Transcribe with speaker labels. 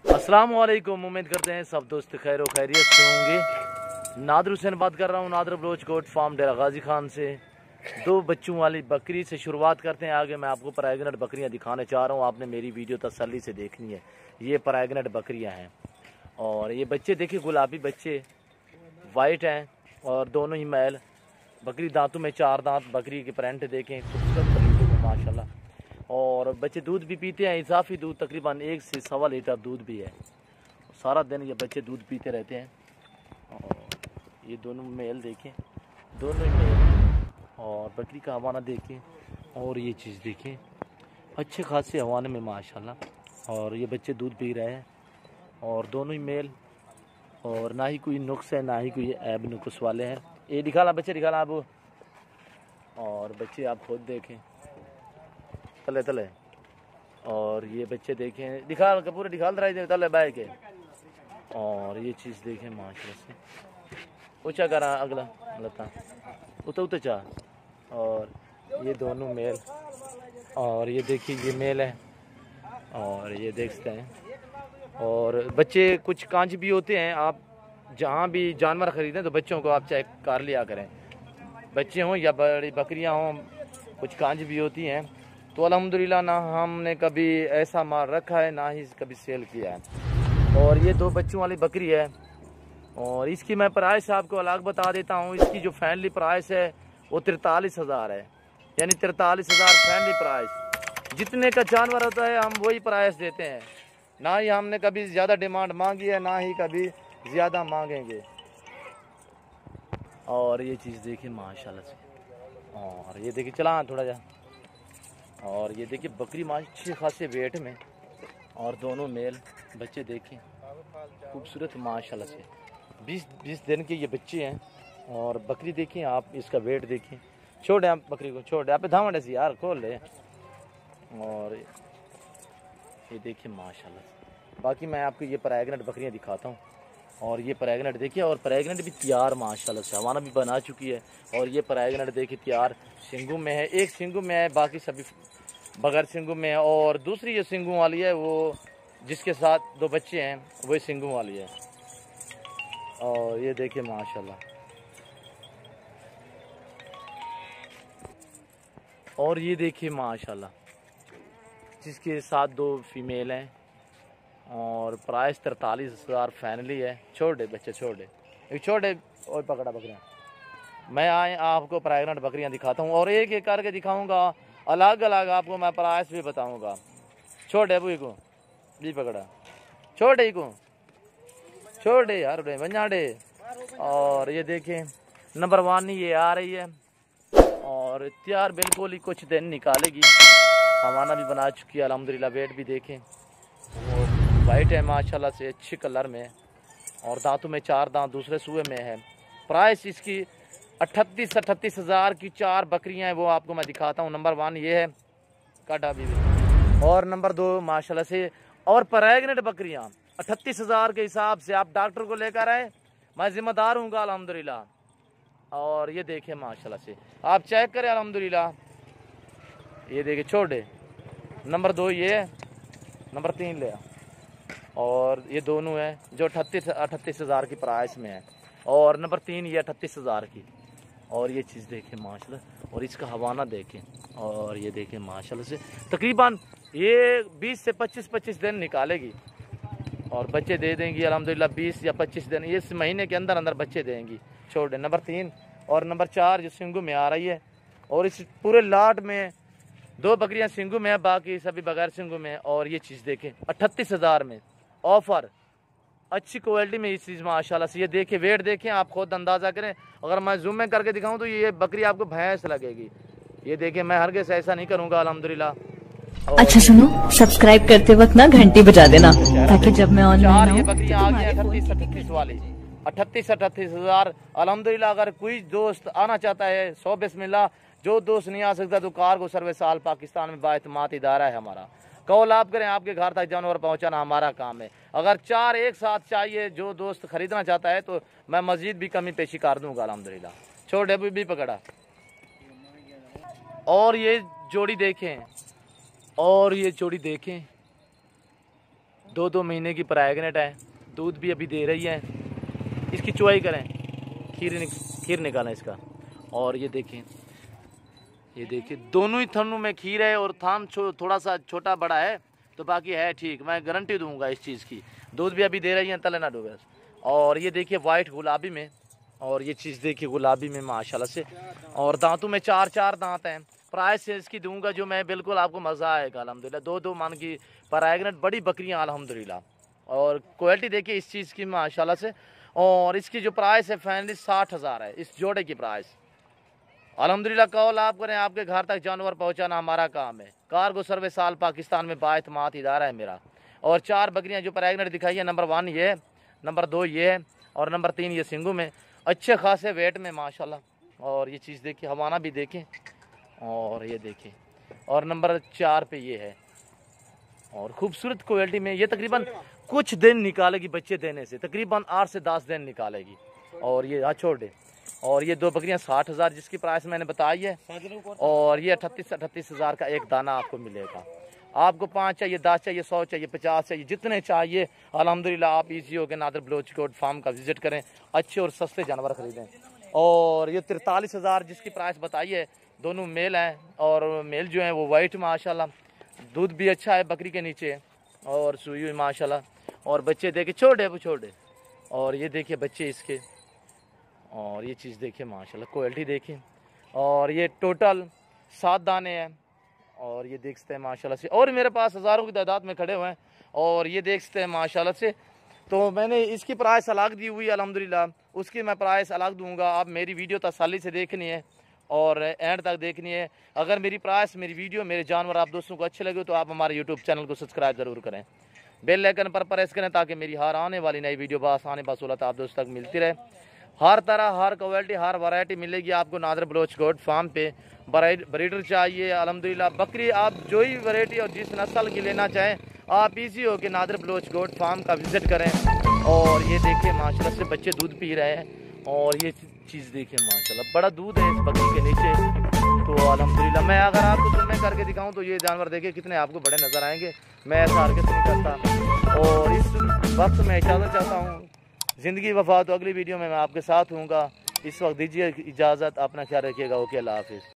Speaker 1: अस्सलाम वालेकुम। उम्मीद करते हैं सब दोस्त खैर व खैरियत से होंगे। नादर हुसैन बात कर रहा हूँ, नादर बलोच गोट फार्म डेरा गाजी खान से। दो बच्चों वाली बकरी से शुरुआत करते हैं। आगे मैं आपको प्रेग्नेंट बकरियां दिखाने चाह रहा हूँ। आपने मेरी वीडियो तसल्ली से देखनी है। ये प्रेग्नेंट बकरियां हैं और ये बच्चे देखिए गुलाबी बच्चे वाइट हैं और दोनों ही मैल। बकरी दांतों में 4 दांत, बकरी के प्रिंट देखें खूबसूरत तरीके में माशाल्लाह। और बच्चे दूध भी पीते हैं, इजाफी दूध तकरीबन 1 से 1.25 लीटर दूध भी है। सारा दिन ये बच्चे दूध पीते रहते हैं। और ये दोनों मेल देखें, दोनों ही मेल। और बकरी का हवाना देखें और ये चीज़ देखें, अच्छे खासे हवाने में माशाल्लाह। और ये बच्चे दूध पी रहे हैं और दोनों ही मेल। और ना ही कोई नुक्स है, ना ही कोई ऐब नुक्स वाले हैं। ये दिखाला बच्चे, दिखाला आप। और बच्चे आप खुद देखें तले तले। और ये बच्चे देखें, दिखा पूरे दिखाल रहे तले बाय के। और ये चीज़ देखें माशाल्लाह से। ऊँचा करा अगला लता उतर चाह। और ये दोनों मेल। और ये देखिए ये मेल है और ये देख सकते हैं। और बच्चे कुछ कांच भी होते हैं। आप जहाँ भी जानवर ख़रीदें तो बच्चों को आप चेक कर लिया करें, बच्चे हों या बड़ी बकरियाँ हों, कुछ कांच भी होती हैं। तो अल्हम्दुलिल्लाह ना हमने कभी ऐसा माल रखा है, ना ही कभी सेल किया है। और ये 2 बच्चों वाली बकरी है और इसकी मैं प्राइस आपको अलग बता देता हूँ। इसकी जो फैमिली प्राइस है वो 43,000 है, यानी 43,000 फैमिली प्राइस। जितने का जानवर होता है हम वही प्राइस देते हैं। ना ही हमने कभी ज़्यादा डिमांड मांगी है, ना ही कभी ज़्यादा मांगेंगे। और ये चीज़ देखिए माशाल्लाह से। और ये देखिए चला थोड़ा जा। और ये देखिए बकरी माश अच्छे खासे वेट में और दोनों मेल। बच्चे देखें खूबसूरत माशाल्लाह से। 20 दिन के ये बच्चे हैं। और बकरी देखें आप, इसका वेट देखें। छोड़े आप बकरी को, छोड़े आप धावण ऐसी यार खोल ले। और ये देखिए माशाल्लाह से। बाकी मैं आपको ये प्रेग्नेंट बकरियां दिखाता हूँ। और ये प्रेग्नेंट देखिए, और प्रेग्नेंट भी तैयार माशाल्लाह से, हवाना भी बना चुकी है। और ये प्रेग्नेंट देखिए तैयार सिंगू में है। एक सिंगू में है, बाकी सभी बगैर सिंगू में है। और दूसरी जो सिंगू वाली है वो जिसके साथ 2 बच्चे हैं वही सिंगू वाली है। और ये देखिए माशाल्लाह। और ये देखिए माशाल्लाह, जिसके साथ 2 फीमेल हैं। और प्राइस 43,000 फैनली है। छोटे बच्चे, छोटे एक छोटे और पकड़ा बकरियाँ। मैं आए आपको प्रेग्नेंट बकरियाँ दिखाता हूँ और एक एक करके दिखाऊंगा। अलग अलग आपको मैं प्राइस भी बताऊंगा। छोटे बुई को भी पकड़ा, छोटे को छोटे यार बंजाडे। और ये देखें नंबर 1 ये आ रही है और तैयार बिल्कुल ही कुछ दिन निकालेगी। हवाना भी बना चुकी है अल्हम्दुलिल्लाह। वेट भी देखें, वो वाइट है माशाल्लाह से, अच्छे कलर में। और दांतों में 4 दांत दूसरे सूए में है। प्राइस इसकी 38,000 की 4 बकरियां हैं, वो आपको मैं दिखाता हूँ। नंबर 1 ये है काटा भी। और नंबर 2 माशाल्लाह से। और प्रेग्नेंट बकरियां 38,000 के हिसाब से आप डॉक्टर को लेकर आए, मैं जिम्मेदार हूँ अल्हम्दुलिल्लाह। और ये देखें माशाल्लाह से, आप चेक करें अल्हम्दुलिल्लाह। ये देखिए छोटे। नंबर 2 ये है, नंबर 3 ले। और ये दोनों हैं जो 38,000 की प्राइस में है। और नंबर 3 ये 38,000 की। और ये चीज़ देखें माशाल्लाह। और इसका हवाना देखें। और ये देखें माशाल्लाह से, तकरीबन ये 20 से 25 दिन निकालेगी और बच्चे दे देंगी अल्हम्दुलिल्लाह। 20 या 25 दिन इस महीने के अंदर अंदर बच्चे देंगी। छोटे नंबर 3 और नंबर 4 जो सिंगू में आ रही है। और इस पूरे लाट में 2 बकरियां सिंगू में है, बाकी सभी बगैर सिंगू में है। और ये चीज़ देखें 38,000 में ऑफर, अच्छी क्वालिटी में इस चीज़ माशाल्लाह से। ये देखें वेट देखें, आप खुद अंदाज़ा करें। अगर मैं जूम में करके दिखाऊं तो ये बकरी आपको भैंस लगेगी। ये देखें, मैं हरगिज़ ऐसा नहीं करूंगा अल्हम्दुलिल्लाह।
Speaker 2: अच्छा सुनो, सब्सक्राइब करते वक्त ना घंटी बजा देना ताकि जब मैं ऑनलाइन आऊं
Speaker 1: ये बकरियां
Speaker 2: तो
Speaker 1: आ गई
Speaker 2: तुम्हारे
Speaker 1: 38 वाली 38,000 अल्हम्दुलिल्लाह। अगर कोई दोस्त आना चाहता है 100 बिस्मिल्लाह। जो दोस्त नहीं आ सकता तो कार्गो सर्विस आल पाकिस्तान में बाएतमाद इदारा है हमारा। कॉल आप करें, आपके घर तक जानवर पहुंचाना हमारा काम है। अगर 4 एक साथ चाहिए, जो दोस्त खरीदना चाहता है तो मैं मजीद भी कमी पेशी कर दूंगा अल्हम्दुलिल्लाह। छोटे भी पकड़ा। और ये जोड़ी देखें, और ये जोड़ी देखें 2 महीने की प्रेग्नेंट है, दूध भी अभी दे रही है। इसकी चुवाई करें, खीर निकालें इसका। और ये देखें, दोनों ही थनों में खीर है और थान थोड़ा सा छोटा बड़ा है, तो बाकी है ठीक। मैं गारंटी दूंगा इस चीज़ की। दूध भी अभी दे रही है, तले ना डूबे। और ये देखिए वाइट गुलाबी में, और ये चीज़ देखिए गुलाबी में माशाल्लाह से। और दांतों में 4 दांत हैं। प्राइस इसकी दूंगा जो मैं बिल्कुल आपको मज़ा आएगा अल्हम्दुलिल्लाह। 2 मन की प्रेग्नेंट बड़ी बकरियां अल्हम्दुलिल्लाह। और क्वालिटी देखिए इस चीज़ की माशाल्लाह से। और इसकी जो प्राइस है फाइनली 60,000 है इस जोड़े की प्राइस। अल्हम्दुलिल्लाह कॉल आप करें, आपके घर तक जानवर पहुंचाना हमारा काम है। कार्गो सर्विस आल पाकिस्तान में बाएतमाद इदारा है मेरा। और 4 बकरियां जो प्रेग्नेंट दिखाई है, नंबर 1 ये है, नंबर 2 ये है, और नंबर 3 ये सिंगू में, अच्छे खासे वेट में माशाल्लाह। और ये चीज़ देखिए, हवाना भी देखें, और ये देखें, और नंबर 4 पे ये है। और खूबसूरत क्वालिटी में ये तकरीबन कुछ दिन निकालेगी बच्चे देने से, तकरीबन 8 से 10 दिन निकालेगी। और ये छोड़ दे। और ये 2 बकरियां 60,000 जिसकी प्राइस मैंने बताई है। और ये 38,000 का एक दाना आपको मिलेगा। आपको 5 चाहिए, 10 चाहिए, 100 चाहिए, 50 चाहिए, जितने चाहिए अल्हम्दुलिल्लाह आप इजी होकर नादर बलोच गोट फार्म का विजिट करें, अच्छे और सस्ते जानवर खरीदें। और ये 43,000 जिसकी प्राइस बताई है, दोनों मेल हैं। और मेल जो हैं वो वाइट माशाल्लाह, दूध भी अच्छा है बकरी के नीचे, और सुई हुई माशाल्लाह। और बच्चे देखे छोटे। और ये देखिए बच्चे इसके, और ये चीज़ देखिए माशाल्लाह, क्वालिटी देखिए। और ये टोटल 7 दाने हैं। और ये देख सकते हैं माशाल्लाह से। और मेरे पास हज़ारों की तादाद में खड़े हुए हैं। और ये देख सकते हैं माशाल्लाह से। तो मैंने इसकी प्राइस अलग दी हुई है अल्हम्दुलिल्लाह, उसकी मैं प्राइस अलग दूंगा। आप मेरी वीडियो तसल्ली से देखनी है और एंड तक देखनी है। अगर मेरी प्राइस, मेरी वीडियो, मेरे जानवर आप दोस्तों को अच्छे लगे तो आप हमारे यूट्यूब चैनल को सब्सक्राइब ज़रूर करें, बेल आइकन पर प्रेस करें, ताकि मेरी हर आने वाली नई वीडियो बआसानी बसूलत आप दोस्तों तक मिलती रहे। हर तरह, हर क्वालिटी, हर वैरायटी मिलेगी आपको नादर बलोच गोट फार्म पे। ब्रीडर चाहिए अल्हम्दुलिल्लाह, बकरी आप जो ही वैरायटी और जिस नस्ल की लेना चाहें, आप इजी हो के नादर बलोच गोट फार्म का विजिट करें। और ये देखिए माशाल्लाह से बच्चे दूध पी रहे हैं। और ये चीज़ देखिए माशाल्लाह, बड़ा दूध है इस बकरी के नीचे। तो अल्हम्दुलिल्लाह मैं अगर आपको जुम्मे करके दिखाऊं तो ये जानवर देखिए कितने आपको बड़े नज़र आएंगे। मैं ऐसा हरकत नहीं करता। और इस वक्त मैं इजाज़त चाहता हूँ, ज़िंदगी वफा तो अगली वीडियो में मैं आपके साथ हूँगा। इस वक्त दीजिए इजाज़त, अपना ख्याल रखिएगा। ओके, अल्लाह हाफिज़।